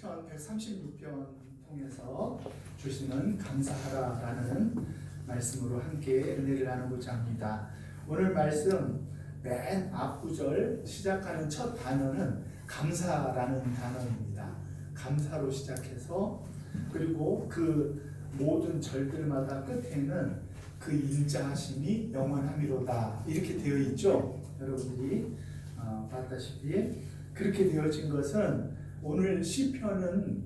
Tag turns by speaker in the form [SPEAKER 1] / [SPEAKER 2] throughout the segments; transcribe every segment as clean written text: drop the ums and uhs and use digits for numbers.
[SPEAKER 1] 시편 136편 통해서 주시는 감사하라라는 말씀으로 함께 은혜를 나누고자 합니다. 오늘 말씀 맨 앞구절 시작하는 첫 단어는 감사라는 단어입니다. 감사로 시작해서 그리고 그 모든 절들마다 끝에는 그 인자하심이 영원함이로다 이렇게 되어 있죠. 여러분들이 봤다시피 그렇게 되어진 것은 오늘 시편은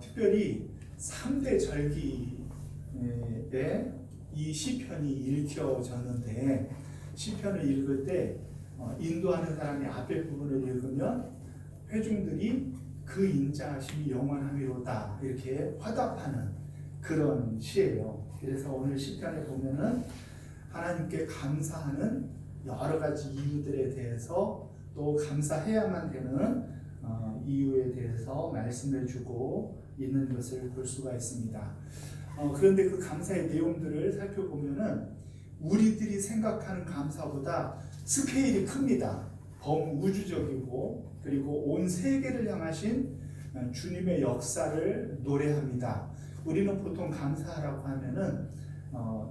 [SPEAKER 1] 특별히 3대 절기에 이 시편이 읽혀졌는데 시편을 읽을 때 인도하는 사람이 앞에 부분을 읽으면 회중들이 그 인자하심이 영원함이로다 이렇게 화답하는 그런 시예요. 그래서 오늘 시편에 보면은 하나님께 감사하는 여러 가지 이유들에 대해서 또 감사해야만 되는 이유에 대해서 말씀을 주고 있는 것을 볼 수가 있습니다. 그런데 그 감사의 내용들을 살펴보면은 우리들이 생각하는 감사보다 스케일이 큽니다. 범우주적이고 그리고 온 세계를 향하신 주님의 역사를 노래합니다. 우리는 보통 감사하라고 하면은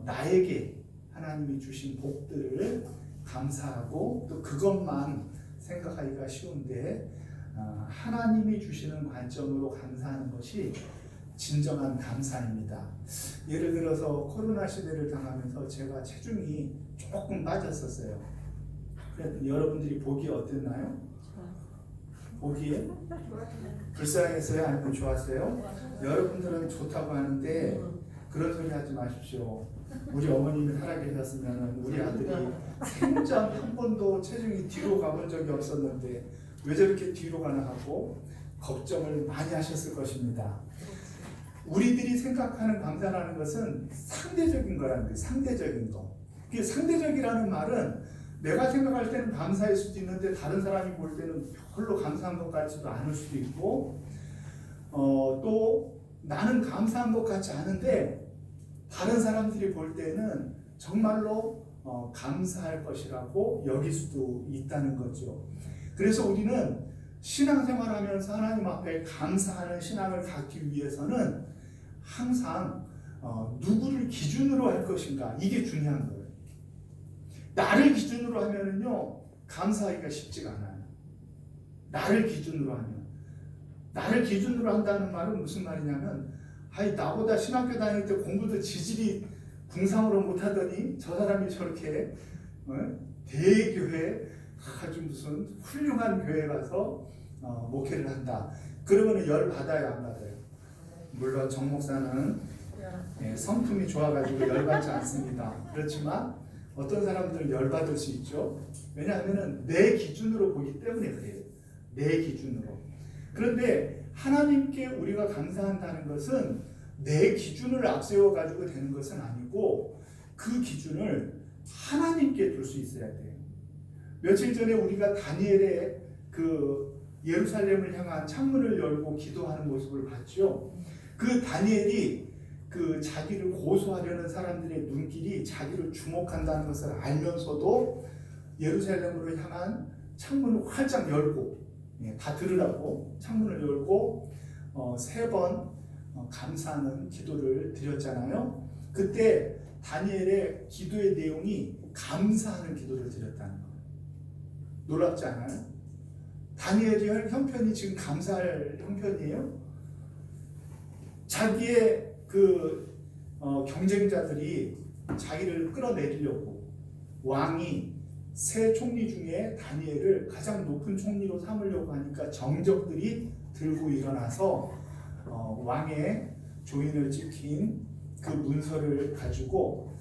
[SPEAKER 1] 나에게 하나님이 주신 복들을 감사하고 또 그것만 생각하기가 쉬운데 하나님이 주시는 관점으로 감사하는 것이 진정한 감사입니다. 예를 들어서 코로나 시대를 당하면서 제가 체중이 조금 빠졌었어요. 여러분들이 보기에 어땠나요? 보기에? 불쌍했어요? 아니면 좋았어요? 여러분들은 좋다고 하는데 그런 소리 하지 마십시오. 우리 어머님이 살아계셨으면 우리 아들이 생전 한 번도 체중이 뒤로 가본 적이 없었는데 왜 저렇게 뒤로 가나 하고 걱정을 많이 하셨을 것입니다. 우리들이 생각하는 감사라는 것은 상대적인 거라는 거예요. 상대적인 거. 그게 상대적이라는 말은 내가 생각할 때는 감사할 수도 있는데 다른 사람이 볼 때는 별로 감사한 것 같지도 않을 수도 있고 또 나는 감사한 것 같지 않은데 다른 사람들이 볼 때는 정말로 감사할 것이라고 여길 수도 있다는 거죠. 그래서 우리는 신앙생활하면서 하나님 앞에 감사하는 신앙을 갖기 위해서는 항상 누구를 기준으로 할 것인가 이게 중요한 거예요. 나를 기준으로 하면은요 감사하기가 쉽지가 않아요. 나를 기준으로 하면 나를 기준으로 한다는 말은 무슨 말이냐면 나보다 신학교 다닐 때 공부도 지질이 궁상으로 못하더니 저 사람이 저렇게 대교회 아주 무슨 훌륭한 교회 가서 목회를 한다. 그러면 열 받아요 안 받아요? 물론 정 목사는 성품이 좋아가지고 열 받지 않습니다. 그렇지만 어떤 사람들은 열 받을 수 있죠. 왜냐하면 내 기준으로 보기 때문에 그래요. 내 기준으로. 그런데 하나님께 우리가 감사한다는 것은 내 기준을 앞세워 가지고 되는 것은 아니고 그 기준을 하나님께 둘 수 있어야 돼요. 며칠 전에 우리가 다니엘의 그 예루살렘을 향한 창문을 열고 기도하는 모습을 봤죠. 그 다니엘이 그 자기를 고소하려는 사람들의 눈길이 자기를 주목한다는 것을 알면서도 예루살렘으로 향한 창문을 활짝 열고 다 들으라고 창문을 열고 3번 감사하는 기도를 드렸잖아요. 그때 다니엘의 기도의 내용이 감사하는 기도를 드렸다는 거예요. 놀랍지 않아요? 다니엘의 형편이 지금 감사할 형편이에요. 자기의 그 경쟁자들이 자기를 끌어내리려고 왕이 세 총리 중에 다니엘을 가장 높은 총리로 삼으려고 하니까 정적들이 들고 일어나서 왕의 조인을 지킨 그 문서를 가지고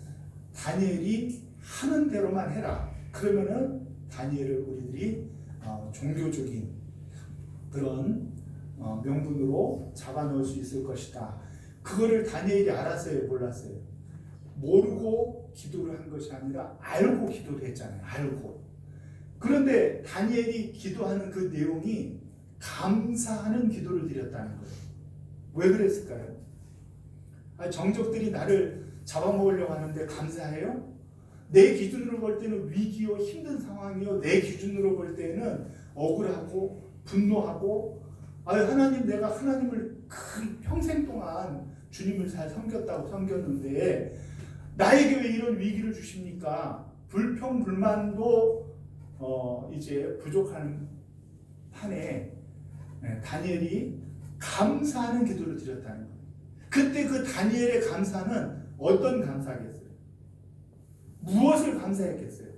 [SPEAKER 1] 다니엘이 하는 대로만 해라. 그러면은 다니엘을 우리들이 종교적인 그런 명분으로 잡아놓을 수 있을 것이다. 그거를 다니엘이 알았어요? 몰랐어요? 모르고 기도를 한 것이 아니라 알고 기도를 했잖아요. 알고. 그런데 다니엘이 기도하는 그 내용이 감사하는 기도를 드렸다는 거예요. 왜 그랬을까요? 정적들이 나를 잡아먹으려고 하는데 감사해요? 내 기준으로 볼 때는 위기요 힘든 상황이요 내 기준으로 볼 때는 억울하고 분노하고 아유, 하나님, 내가 하나님을 평생 동안 주님을 잘 섬겼다고 섬겼는데 나에게 왜 이런 위기를 주십니까? 불평불만도 이제 부족한 판에 다니엘이 감사하는 기도를 드렸다는 거예요. 그때 그 다니엘의 감사는 어떤 감사겠어요? 무엇을 감사했겠어요?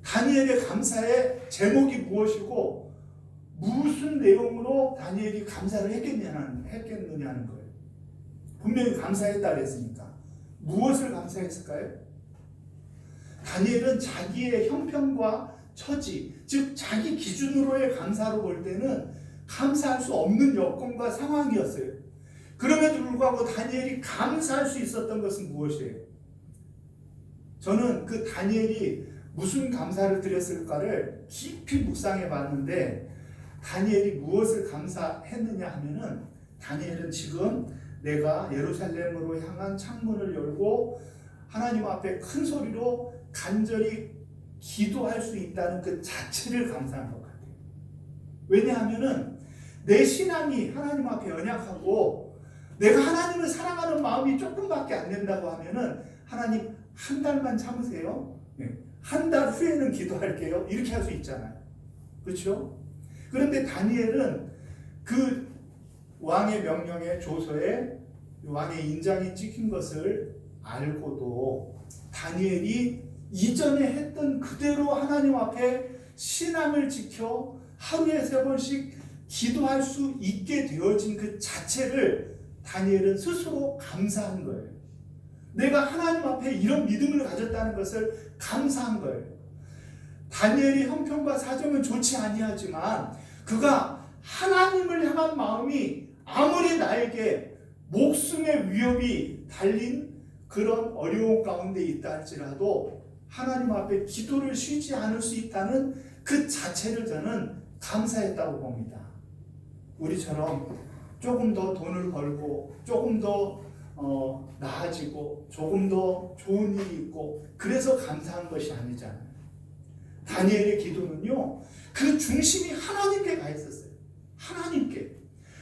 [SPEAKER 1] 다니엘의 감사의 제목이 무엇이고 무슨 내용으로 다니엘이 감사를 했겠느냐는 거예요. 분명히 감사했다 그랬으니까 무엇을 감사했을까요? 다니엘은 자기의 형편과 처지, 즉 자기 기준으로의 감사로 볼 때는 감사할 수 없는 여건과 상황이었어요. 그럼에도 불구하고 다니엘이 감사할 수 있었던 것은 무엇이에요? 저는 그 다니엘이 무슨 감사를 드렸을까를 깊이 묵상해 봤는데 다니엘이 무엇을 감사했느냐 하면은 다니엘은 지금 내가 예루살렘으로 향한 창문을 열고 하나님 앞에 큰 소리로 간절히 기도할 수 있다는 그 자체를 감사한 것 같아요. 왜냐하면은 내 신앙이 하나님 앞에 연약하고 내가 하나님을 사랑하는 마음이 조금밖에 안 된다고 하면은 하나님 한 달만 참으세요. 한 달 후에는 기도할게요. 이렇게 할 수 있잖아요. 그렇죠? 그런데 다니엘은 그 왕의 명령에 조서에 왕의 인장이 찍힌 것을 알고도 다니엘이 이전에 했던 그대로 하나님 앞에 신앙을 지켜 하루에 3번씩 기도할 수 있게 되어진 그 자체를 다니엘은 스스로 감사한 거예요. 내가 하나님 앞에 이런 믿음을 가졌다는 것을 감사한 거예요. 다니엘의 형편과 사정은 좋지 아니하지만 그가 하나님을 향한 마음이 아무리 나에게 목숨의 위협이 달린 그런 어려운 가운데 있다 할지라도 하나님 앞에 기도를 쉬지 않을 수 있다는 그 자체를 저는 감사했다고 봅니다. 우리처럼 조금 더 돈을 벌고 조금 더 나아지고 조금 더 좋은 일이 있고 그래서 감사한 것이 아니잖아요. 다니엘의 기도는요, 그 중심이 하나님께 가 있었어요. 하나님께.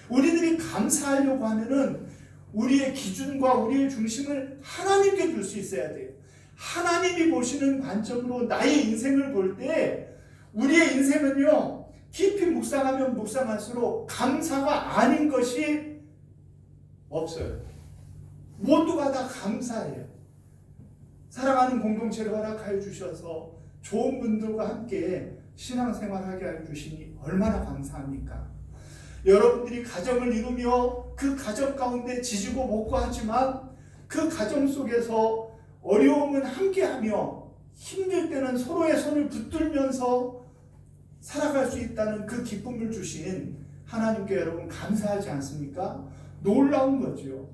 [SPEAKER 1] 우리들이 감사하려고 하면은 우리의 기준과 우리의 중심을 하나님께 둘 수 있어야 돼요. 하나님이 보시는 관점으로 나의 인생을 볼 때 우리의 인생은요, 깊이 묵상하면 묵상할수록 감사가 아닌 것이 없어요. 모두가 다 감사해요. 사랑하는 공동체를 허락하여 주셔서 좋은 분들과 함께 신앙생활하게 해 주시니 얼마나 감사합니까? 여러분들이 가정을 이루며 그 가정 가운데 지지고 볶고 하지만 그 가정 속에서 어려움은 함께하며 힘들 때는 서로의 손을 붙들면서 살아갈 수 있다는 그 기쁨을 주신 하나님께 여러분 감사하지 않습니까? 놀라운 거죠.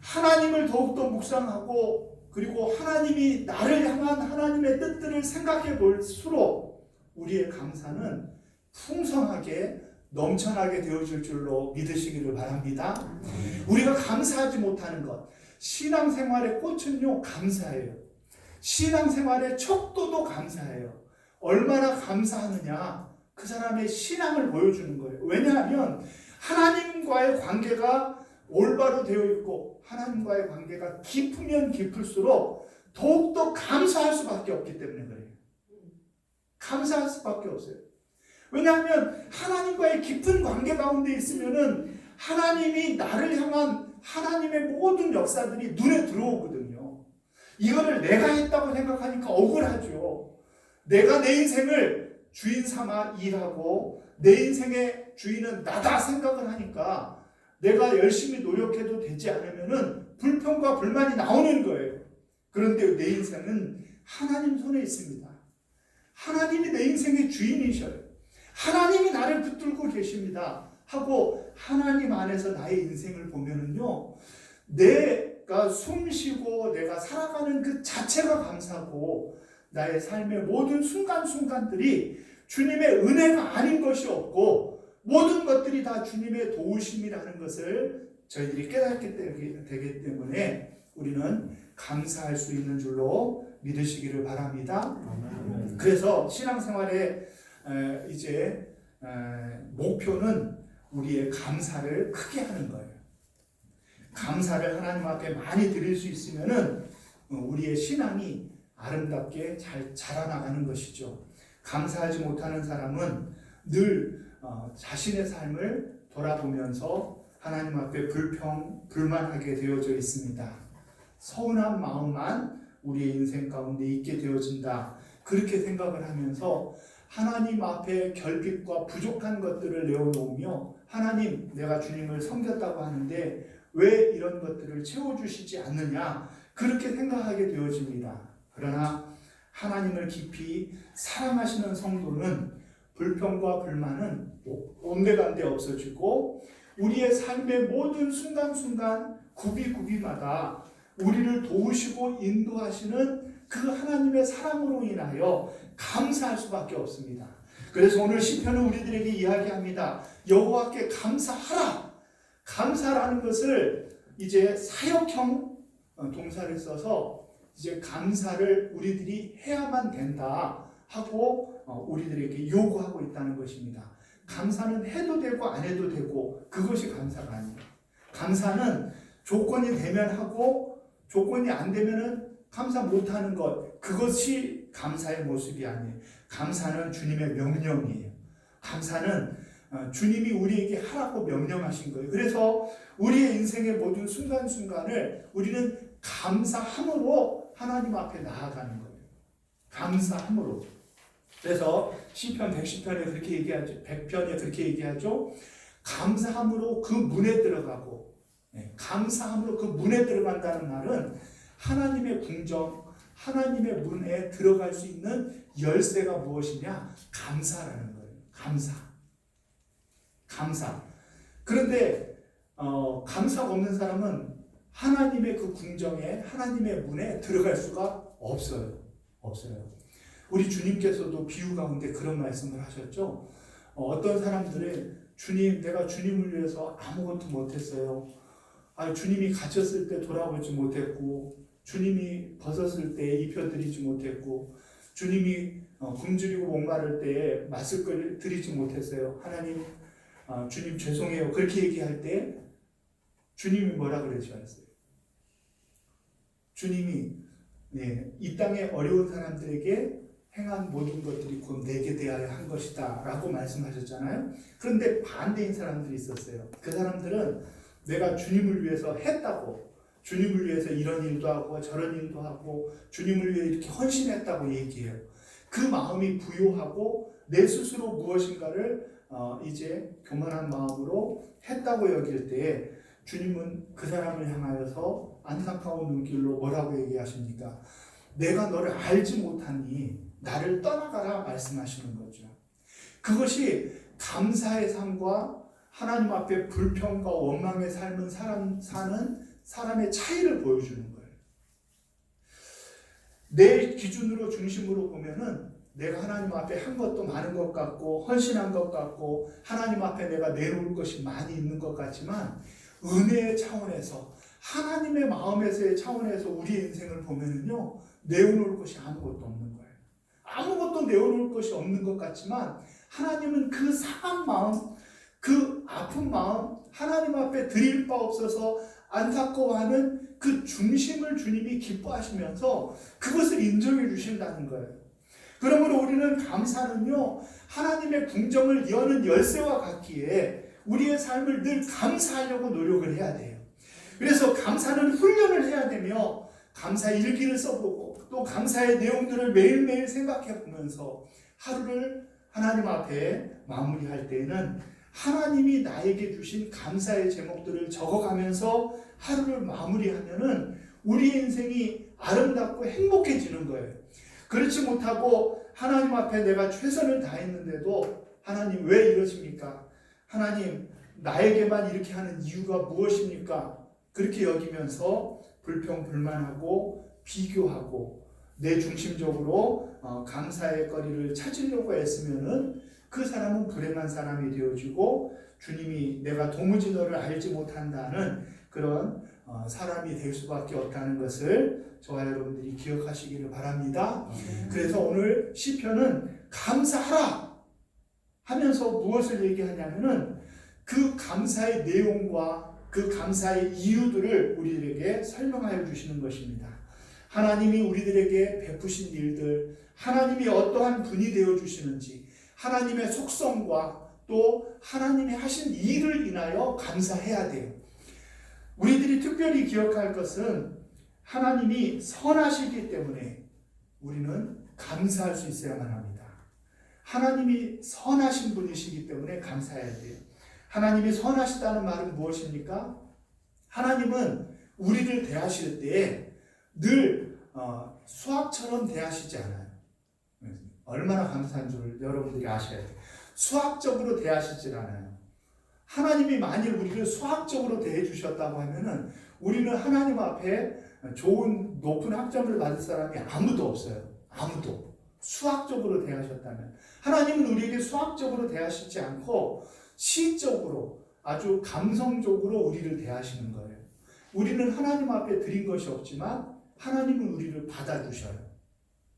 [SPEAKER 1] 하나님을 더욱더 묵상하고 그리고 하나님이 나를 향한 하나님의 뜻들을 생각해 볼수록 우리의 감사는 풍성하게 넘쳐나게 되어질 줄로 믿으시기를 바랍니다. 우리가 감사하지 못하는 것, 신앙생활의 꽃은요 감사해요. 신앙생활의 척도도 감사해요. 얼마나 감사하느냐, 그 사람의 신앙을 보여주는 거예요. 왜냐하면 하나님과의 관계가 올바로 되어 있고 하나님과의 관계가 깊으면 깊을수록 더욱더 감사할 수밖에 없기 때문에 그래요. 감사할 수밖에 없어요. 왜냐하면 하나님과의 깊은 관계 가운데 있으면은 하나님이 나를 향한 하나님의 모든 역사들이 눈에 들어오거든요. 이거를 내가 했다고 생각하니까 억울하죠. 내가 내 인생을 주인 삼아 일하고 내 인생의 주인은 나다 생각을 하니까 내가 열심히 노력해도 되지 않으면은 불평과 불만이 나오는 거예요. 그런데 내 인생은 하나님 손에 있습니다. 하나님이 내 인생의 주인이셔요. 하나님이 나를 붙들고 계십니다. 하고 하나님 안에서 나의 인생을 보면은요, 내가 숨쉬고 내가 살아가는 그 자체가 감사하고 나의 삶의 모든 순간순간들이 주님의 은혜가 아닌 것이 없고 모든 것들이 다 주님의 도우심이라는 것을 저희들이 깨닫게 되기 때문에 우리는 감사할 수 있는 줄로 믿으시기를 바랍니다. 그래서 신앙생활에 이제 목표는 우리의 감사를 크게 하는 거예요. 감사를 하나님 앞에 많이 드릴 수 있으면은 우리의 신앙이 아름답게 잘 자라나가는 것이죠. 감사하지 못하는 사람은 늘 자신의 삶을 돌아보면서 하나님 앞에 불만하게 되어져 있습니다. 서운한 마음만 우리의 인생 가운데 있게 되어진다. 그렇게 생각을 하면서 하나님 앞에 결핍과 부족한 것들을 내어놓으며 하나님, 내가 주님을 섬겼다고 하는데 왜 이런 것들을 채워주시지 않느냐, 그렇게 생각하게 되어집니다. 그러나 하나님을 깊이 사랑하시는 성도는 불평과 불만은 온데간데 없어지고 우리의 삶의 모든 순간순간 구비구비마다 우리를 도우시고 인도하시는 그 하나님의 사랑으로 인하여 감사할 수밖에 없습니다. 그래서 오늘 시편은 우리들에게 이야기합니다. 여호와께 감사하라. 감사라는 것을 이제 사역형 동사를 써서 이제 감사를 우리들이 해야만 된다 하고 우리들에게 요구하고 있다는 것입니다. 감사는 해도 되고 안 해도 되고 그것이 감사가 아니에요. 감사는 조건이 되면 하고 조건이 안 되면은 감사 못하는 것, 그것이 감사의 모습이 아니에요. 감사는 주님의 명령이에요. 감사는 주님이 우리에게 하라고 명령하신 거예요. 그래서 우리의 인생의 모든 순간순간을 우리는 감사함으로 하나님 앞에 나아가는 거예요. 감사함으로. 그래서 시편 110편에 그렇게 얘기하죠. 100편에 그렇게 얘기하죠. 감사함으로 그 문에 들어가고, 감사함으로 그 문에 들어간다는 말은 하나님의 궁정, 하나님의 문에 들어갈 수 있는 열쇠가 무엇이냐? 감사라는 거예요. 감사. 그런데 감사가 없는 사람은 하나님의 그 궁정에, 하나님의 문에 들어갈 수가 없어요. 우리 주님께서도 비유 가운데 그런 말씀을 하셨죠. 어떤 사람들은 주님, 내가 주님을 위해서 아무것도 못했어요. 주님이 갇혔을 때 돌아보지 못했고, 주님이 벗었을 때 입혀드리지 못했고, 주님이 굶주리고 목마를 때 맛을 드리지 못했어요. 하나님, 주님 죄송해요. 그렇게 얘기할 때 주님이 뭐라 그러셨어요? 주님이 이 땅의 어려운 사람들에게 행한 모든 것들이 곧 내게 대하여 한 것이다 라고 말씀하셨잖아요. 그런데 반대인 사람들이 있었어요. 그 사람들은 내가 주님을 위해서 했다고, 주님을 위해서 이런 일도 하고 저런 일도 하고 주님을 위해 이렇게 헌신했다고 얘기해요. 그 마음이 부요하고 내 스스로 무엇인가를 이제 교만한 마음으로 했다고 여길 때 주님은 그 사람을 향하여서 안타까운 눈길로 뭐라고 얘기하십니까? 내가 너를 알지 못하니 나를 떠나가라 말씀하시는 거죠. 그것이 감사의 삶과 하나님 앞에 불평과 원망의 삶은 사는 사람의 차이를 보여주는 거예요. 내 기준으로 중심으로 보면은 내가 하나님 앞에 한 것도 많은 것 같고 헌신한 것 같고 하나님 앞에 내가 내놓을 것이 많이 있는 것 같지만 은혜의 차원에서 하나님의 마음에서의 차원에서 우리의 인생을 보면은요, 내어놓을 것이 아무것도 없는 거예요. 아무것도 내어놓을 것이 없는 것 같지만 하나님은 그 상한 마음, 그 아픈 마음, 하나님 앞에 드릴 바 없어서 안타까워하는 그 중심을 주님이 기뻐하시면서 그것을 인정해 주신다는 거예요. 그러므로 우리는 감사는요, 하나님의 궁정을 여는 열쇠와 같기에 우리의 삶을 늘 감사하려고 노력을 해야 돼요. 그래서 감사는 훈련을 해야 되며 감사 일기를 써보고 또 감사의 내용들을 매일매일 생각해 보면서 하루를 하나님 앞에 마무리할 때에는 하나님이 나에게 주신 감사의 제목들을 적어가면서 하루를 마무리하면은 우리의 인생이 아름답고 행복해지는 거예요. 그렇지 못하고 하나님 앞에 내가 최선을 다했는데도 하나님 왜 이러십니까? 하나님 나에게만 이렇게 하는 이유가 무엇입니까? 그렇게 여기면서 불평불만하고 비교하고 내 중심적으로 감사의 거리를 찾으려고 애쓰면은 그 사람은 불행한 사람이 되어지고 주님이 내가 도무지 너를 알지 못한다는 그런 사람이 될 수밖에 없다는 것을 저와 여러분들이 기억하시기를 바랍니다. 그래서 오늘 시편은 감사하라, 하면서 무엇을 얘기하냐면은 그 감사의 내용과 그 감사의 이유들을 우리들에게 설명하여 주시는 것입니다. 하나님이 우리들에게 베푸신 일들, 하나님이 어떠한 분이 되어 주시는지, 하나님의 속성과 또 하나님이 하신 일을 인하여 감사해야 돼요. 우리들이 특별히 기억할 것은 하나님이 선하시기 때문에 우리는 감사할 수 있어야만 합니다. 하나님이 선하신 분이시기 때문에 감사해야 돼요. 하나님이 선하시다는 말은 무엇입니까? 하나님은 우리를 대하실 때 늘 수학처럼 대하시지 않아요. 얼마나 감사한 줄 여러분들이 아셔야 돼요. 수학적으로 대하시질 않아요. 하나님이 만일 우리를 수학적으로 대해 주셨다고 하면은 우리는 하나님 앞에 좋은 높은 학점을 받을 사람이 아무도 없어요. 아무도. 수학적으로 대하셨다면. 하나님은 우리에게 수학적으로 대하시지 않고 시적으로 아주 감성적으로 우리를 대하시는 거예요. 우리는 하나님 앞에 드린 것이 없지만 하나님은 우리를 받아주셔요.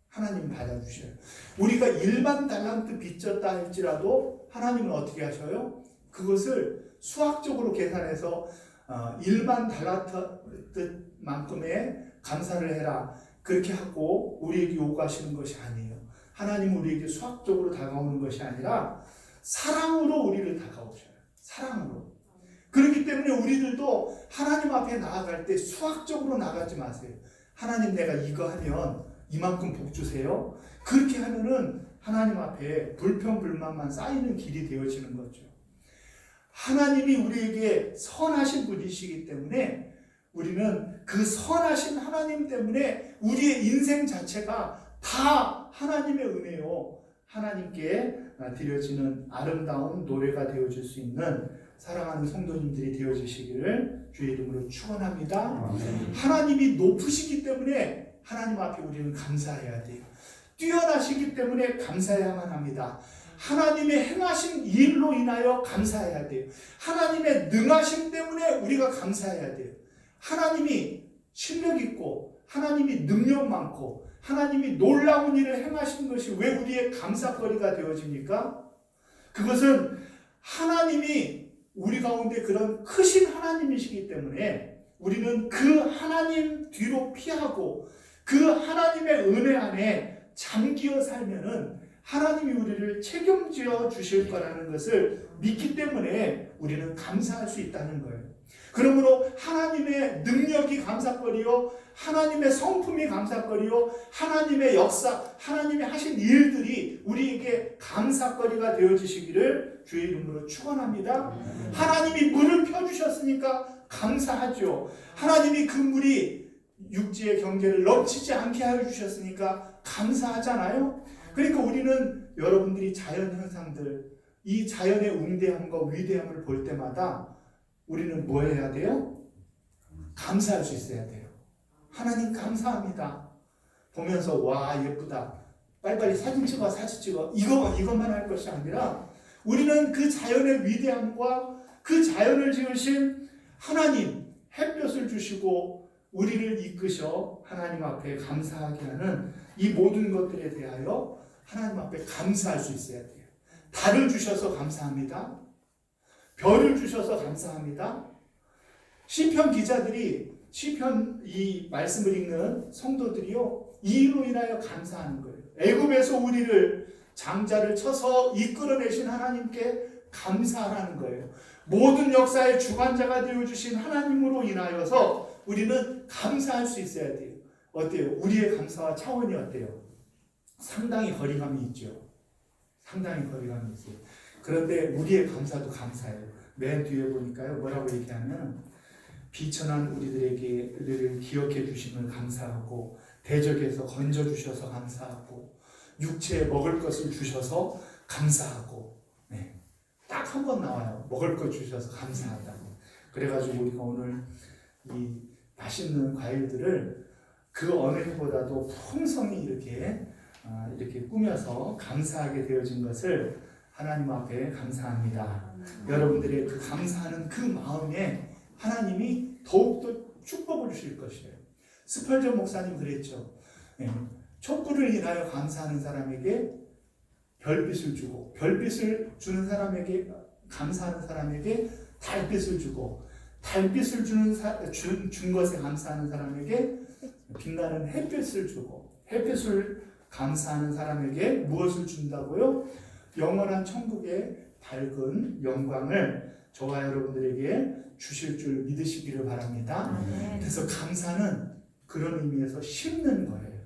[SPEAKER 1] 하나님은 받아주셔요. 우리가 1만 달란트 빚졌다 할지라도 하나님은 어떻게 하셔요? 그것을 수학적으로 계산해서 1만 달란트만큼의 감사를 해라. 그렇게 하고 우리에게 요구하시는 것이 아니에요. 하나님은 우리에게 수학적으로 다가오는 것이 아니라 사랑으로 우리를 다가오셔요. 사랑으로. 그렇기 때문에 우리들도 하나님 앞에 나아갈 때 수학적으로 나가지 마세요. 하나님 내가 이거 하면 이만큼 복 주세요. 그렇게 하면은 하나님 앞에 불평불만만 쌓이는 길이 되어지는 거죠. 하나님이 우리에게 선하신 분이시기 때문에 우리는 그 선하신 하나님 때문에 우리의 인생 자체가 다 하나님의 은혜요. 하나님께 드려지는 아름다운 노래가 되어줄 수 있는 사랑하는 성도님들이 되어주시기를 주의 이름으로 축원합니다. 하나님이 높으시기 때문에 하나님 앞에 우리는 감사해야 돼요. 뛰어나시기 때문에 감사해야만 합니다. 하나님의 행하신 일로 인하여 감사해야 돼요. 하나님의 능하심 때문에 우리가 감사해야 돼요. 하나님이 실력 있고 하나님이 능력 많고 하나님이 놀라운 일을 행하신 것이 왜 우리의 감사거리가 되어집니까? 그것은 하나님이 우리 가운데 그런 크신 하나님이시기 때문에 우리는 그 하나님 뒤로 피하고 그 하나님의 은혜 안에 잠기어 살면은 하나님이 우리를 책임져 주실 거라는 것을 믿기 때문에 우리는 감사할 수 있다는 거예요. 그러므로 하나님의 능력이 감사거리요, 하나님의 성품이 감사거리요, 하나님의 역사, 하나님이 하신 일들이 우리에게 감사거리가 되어지시기를 주의 이름으로 축원합니다. 하나님이 물을 펴주셨으니까 감사하죠. 하나님이 그 물이 육지의 경계를 넘치지 않게 하여 주셨으니까 감사하잖아요. 그러니까 우리는 여러분들이 자연 현상들, 이 자연의 웅대함과 위대함을 볼 때마다 우리는 뭐 해야 돼요? 감사할 수 있어야 돼요. 하나님 감사합니다. 보면서 와 예쁘다. 빨리빨리 사진 찍어. 이것만 할 것이 아니라 우리는 그 자연의 위대함과 그 자연을 지으신 하나님, 햇볕을 주시고 우리를 이끄셔 하나님 앞에 감사하게 하는 이 모든 것들에 대하여 하나님 앞에 감사할 수 있어야 돼요. 달을 주셔서 감사합니다. 별을 주셔서 감사합니다. 시편 기자들이 시편 이 말씀을 읽는 성도들이요 이로 인하여 감사하는 거예요. 애굽에서 우리를 장자를 쳐서 이끌어내신 하나님께 감사하라는 거예요. 모든 역사의 주관자가 되어주신 하나님으로 인하여서 우리는 감사할 수 있어야 돼요. 어때요? 우리의 감사와 차원이 어때요? 상당히 거리감이 있죠. 상당히 거리감이 있어요. 그런데 우리의 감사도 감사해요. 맨 뒤에 보니까요 뭐라고 얘기하면 비천한 우리들에게를 기억해 주심을 감사하고 대적에서 건져 주셔서 감사하고 육체에 먹을 것을 주셔서 감사하고 네. 딱 한 번 나와요. 먹을 것 주셔서 감사하다고. 그래가지고 우리가 오늘 이 맛있는 과일들을 그 어느 해보다도 풍성히 이렇게 꾸며서 감사하게 되어진 것을 하나님 앞에 감사합니다. 여러분들의 그 감사하는 그 마음에 하나님이 더욱더 축복을 주실 것이에요. 스펄전 목사님 그랬죠. 네. 촛불을 인하여 감사하는 사람에게 별빛을 주고, 별빛을 주는 사람에게, 감사하는 사람에게 달빛을 주고, 달빛을 준 것에 감사하는 사람에게 빛나는 햇빛을 주고, 햇빛을 감사하는 사람에게 무엇을 준다고요? 영원한 천국의 밝은 영광을 저와 여러분들에게 주실 줄 믿으시기를 바랍니다. 그래서 감사는 그런 의미에서 심는 거예요.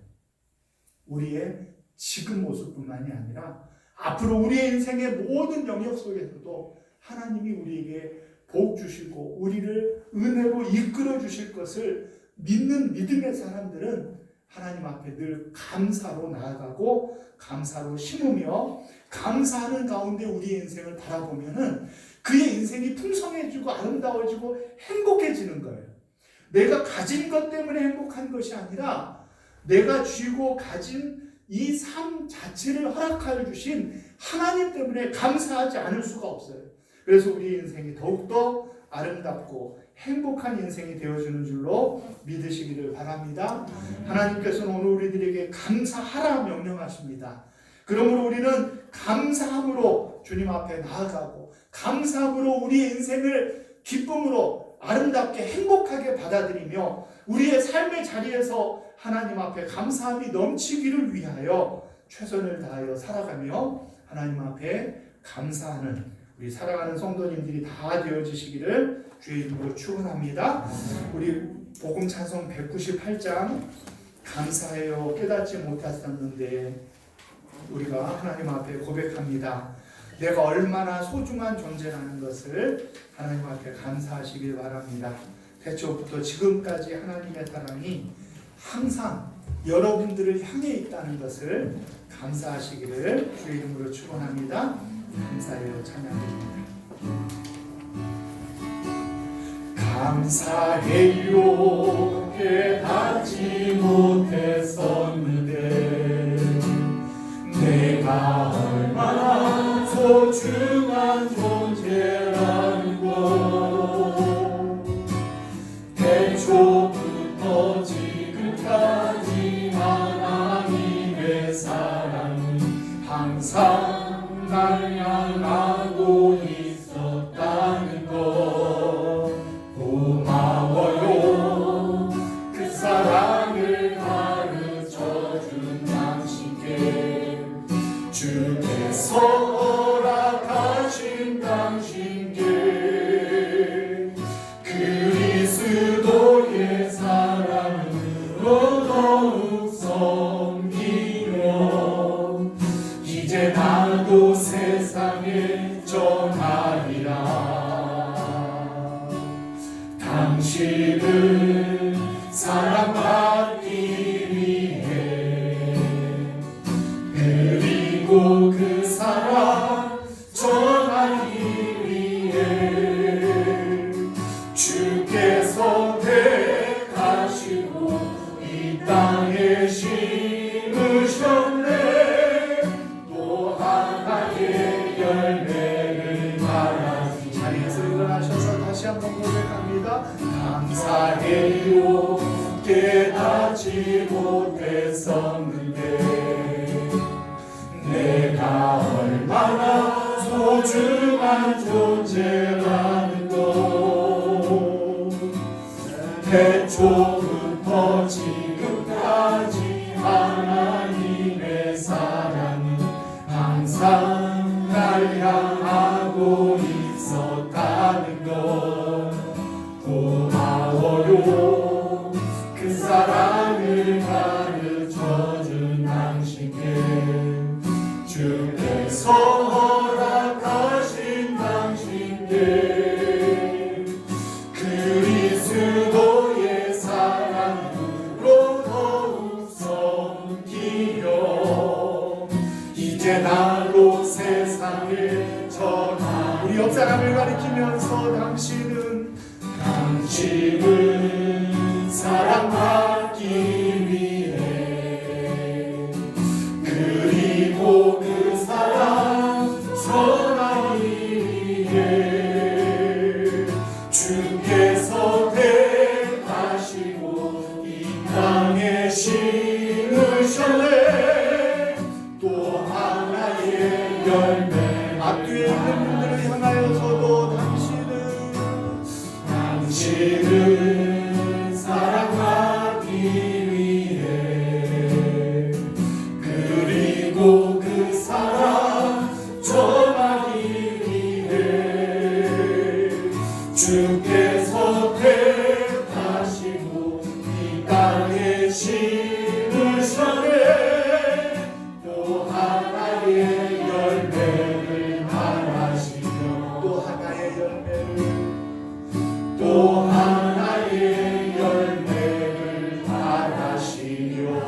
[SPEAKER 1] 우리의 지금 모습뿐만이 아니라 앞으로 우리의 인생의 모든 영역 속에서도 하나님이 우리에게 복 주시고 우리를 은혜로 이끌어 주실 것을 믿는 믿음의 사람들은 하나님 앞에 늘 감사로 나아가고 감사로 심으며 감사하는 가운데 우리의 인생을 바라보면은 그의 인생이 풍성해지고 아름다워지고 행복해지는 거예요. 내가 가진 것 때문에 행복한 것이 아니라 내가 쥐고 가진 이 삶 자체를 허락하여 주신 하나님 때문에 감사하지 않을 수가 없어요. 그래서 우리 인생이 더욱더 아름답고 행복한 인생이 되어주는 줄로 믿으시기를 바랍니다. 하나님께서는 오늘 우리들에게 감사하라 명령하십니다. 그러므로 우리는 감사함으로 주님 앞에 나아가고 감사함으로 우리의 인생을 기쁨으로 아름답게 행복하게 받아들이며 우리의 삶의 자리에서 하나님 앞에 감사함이 넘치기를 위하여 최선을 다하여 살아가며 하나님 앞에 감사하는 우리 사랑하는 성도님들이 다 되어지시기를 주의 이름으로 축원합니다. 우리 복음 찬송 198장 감사해요 깨닫지 못했었는데 우리가 하나님 앞에 고백합니다. 내가 얼마나 소중한 존재라는 것을 하나님 앞에 감사하시길 바랍니다. 태초부터 지금까지 하나님의 사랑이 항상 여러분들을 향해 있다는 것을 감사하시기를 주의 이름으로 축원합니다. 감사해요 찬양드립니다. 감사해요 깨닫지 못했었는데 내가 얼마나 소중한 존재라는 것 태초부터 지금까지 하나님의 사랑은 항상 날 향하고 있었다는 것 고마워요 그 사랑을 가르쳐준 당신께 주께서 허락하신 당신께 그리스도의 사랑으로 더욱 섬기며 이제 나도 세상에 전하리라. 당신을 사랑받기 위해 그리고 그 사랑 전하기 위해 주께서 택하시고 이 땅에 심으셨네. 또 하나의 열매를 말하기 자리에서 일어나셔서 다시 한번 고백합니다. 감사해요 깨닫지 못했었는데 내가 얼마나 소중한 존재라는 것 태초부터 지금까지 하나님의 사랑은 항상 날 향하고 있었다는 것 고마워요 그 사랑을 가르쳐준 당신께 주께서 허락하신 당신께 그리스도의 사랑으로 더욱 섬기며 이제 나로 세상을 전하 우리 옆 사람을 가리키면서 당신은 사랑받기 위해 그리고 그 사랑 전하기 위해 주께서 택하시고 이 땅에 심으셨네. 또 하나의 주께서 택하시고 이 땅에 심으셨네. 또 하나의 열매를 말하시며 또 하나의 열매를 말하시며.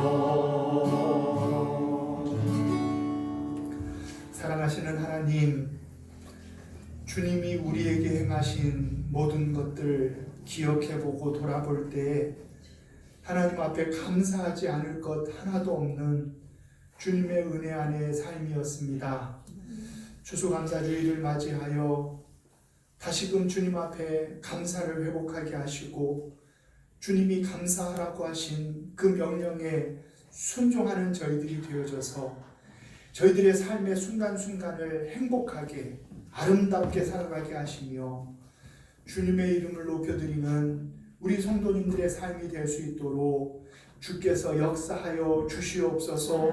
[SPEAKER 1] 사랑하시는 하나님, 주님이 우리에게 행하신 모든 것들 기억해보고 돌아볼 때 하나님 앞에 감사하지 않을 것 하나도 없는 주님의 은혜 안의 삶이었습니다. 추수감사주의를 맞이하여 다시금 주님 앞에 감사를 회복하게 하시고 주님이 감사하라고 하신 그 명령에 순종하는 저희들이 되어져서 저희들의 삶의 순간순간을 행복하게 아름답게 살아가게 하시며 주님의 이름을 높여드리는 우리 성도님들의 삶이 될 수 있도록 주께서 역사하여 주시옵소서.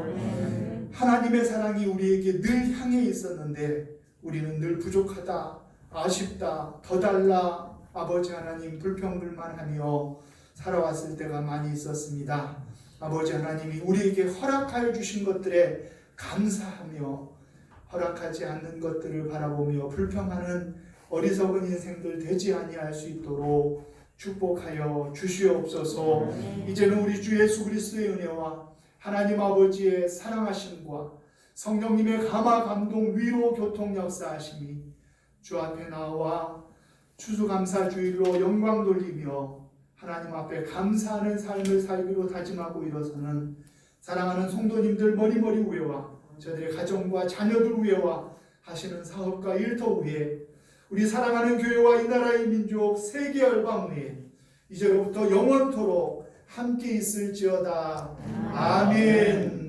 [SPEAKER 1] 하나님의 사랑이 우리에게 늘 향해 있었는데 우리는 늘 부족하다, 아쉽다, 더 달라 아버지 하나님 불평불만하며 살아왔을 때가 많이 있었습니다. 아버지 하나님이 우리에게 허락하여 주신 것들에 감사하며 허락하지 않는 것들을 바라보며 불평하는 어리석은 인생들 되지 아니할 수 있도록 축복하여 주시옵소서. 이제는 우리 주 예수 그리스도의 은혜와 하나님 아버지의 사랑하심과 성령님의 감화 감동 위로 교통 역사하심이 주 앞에 나와 추수감사주일로 영광 돌리며 하나님 앞에 감사하는 삶을 살기로 다짐하고 일어서는 사랑하는 성도님들 머리머리 위에와 저들의 가정과 자녀들 위에와 하시는 사업과 일터 위에 우리 사랑하는 교회와 이 나라의 민족 세계 열방 위에 이제로부터 영원토록 함께 있을지어다. 아멘.